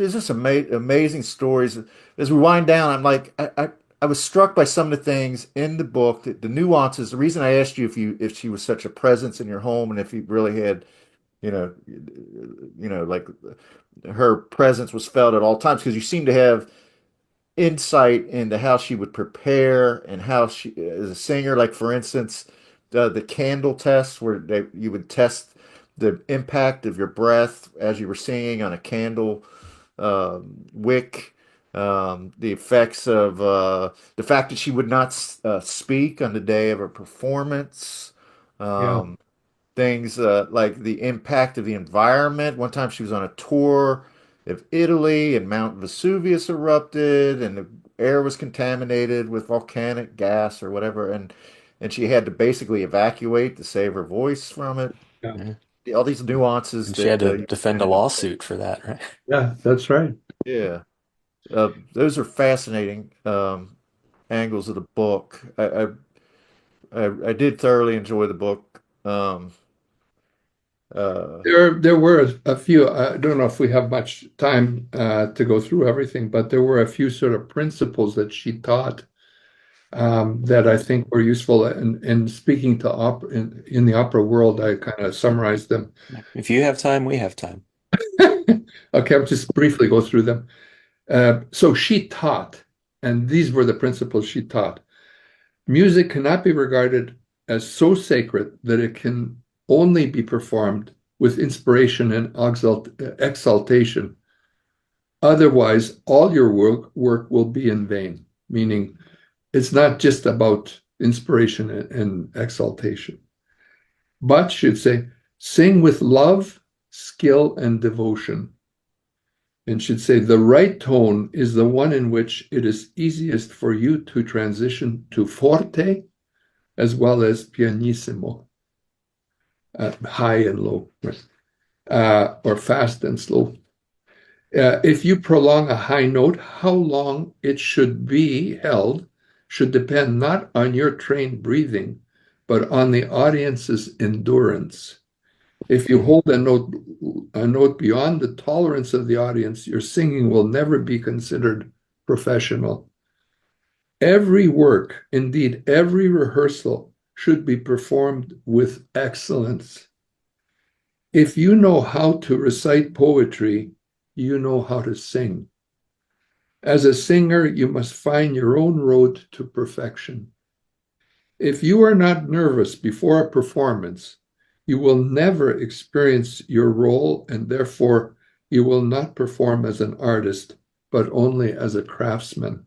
There's just amazing stories. As we wind down, I was struck by some of the things in the book, the nuances. The reason I asked you if she was such a presence in your home and if you really had, like her presence was felt at all times, because you seem to have insight into how she would prepare and how she, as a singer, like for instance, the candle test where you would test the impact of your breath as you were singing on a candle wick, the effects of the fact that she would not speak on the day of her performance, Yeah. um, things like the impact of the environment. One time she was on a tour of Italy and Mount Vesuvius erupted and the air was contaminated with volcanic gas or whatever, and she had to basically evacuate to save her voice from it. Yeah. Yeah. All these nuances And she had that to you defend a presented in the book. lawsuit for that, right? Yeah, that's right. Yeah. Those are fascinating angles of the book. I did thoroughly enjoy the book. Uh, There were a few, I don't know if we have much time to go through everything, but there were a few sort of principles that she taught that I think were useful. And speaking to opera in the opera world, I kind of summarized them. If you have time, we have time. Okay, I'll just briefly go through them. So she taught, and these were the principles she taught. Music cannot be regarded as so sacred that it can only be performed with inspiration and exaltation. Otherwise, all your work will be in vain, meaning it's not just about inspiration and exaltation, but should say, sing with love, skill, and devotion. And should say, the right tone is the one in which it is easiest for you to transition to forte as well as pianissimo, high and low, or fast and slow. If you prolong a high note, how long it should be held should depend not on your trained breathing, but on the audience's endurance. If you hold a note beyond the tolerance of the audience, your singing will never be considered professional. Every work, indeed every rehearsal, should be performed with excellence. If you know how to recite poetry, you know how to sing. As a singer, you must find your own road to perfection. If you are not nervous before a performance, you will never experience your role, and therefore you will not perform as an artist, but only as a craftsman.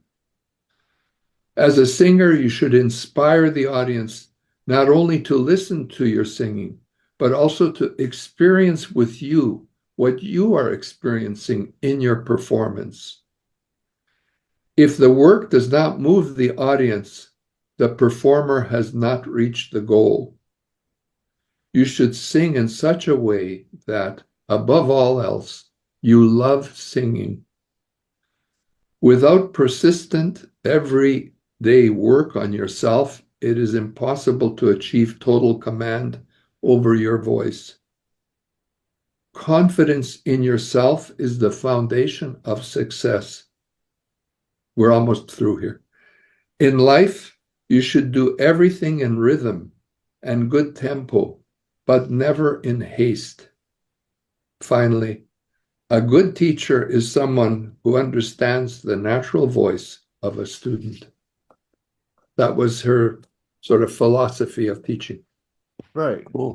As a singer, you should inspire the audience not only to listen to your singing, but also to experience with you what you are experiencing in your performance. If the work does not move the audience, the performer has not reached the goal. You should sing in such a way that, above all else, you love singing. Without persistent, everyday work on yourself, it is impossible to achieve total command over your voice. Confidence in yourself is the foundation of success. We're almost through here. In life, you should do everything in rhythm and good tempo, but never in haste. Finally, a good teacher is someone who understands the natural voice of a student. That was her sort of philosophy of teaching. right. Cool.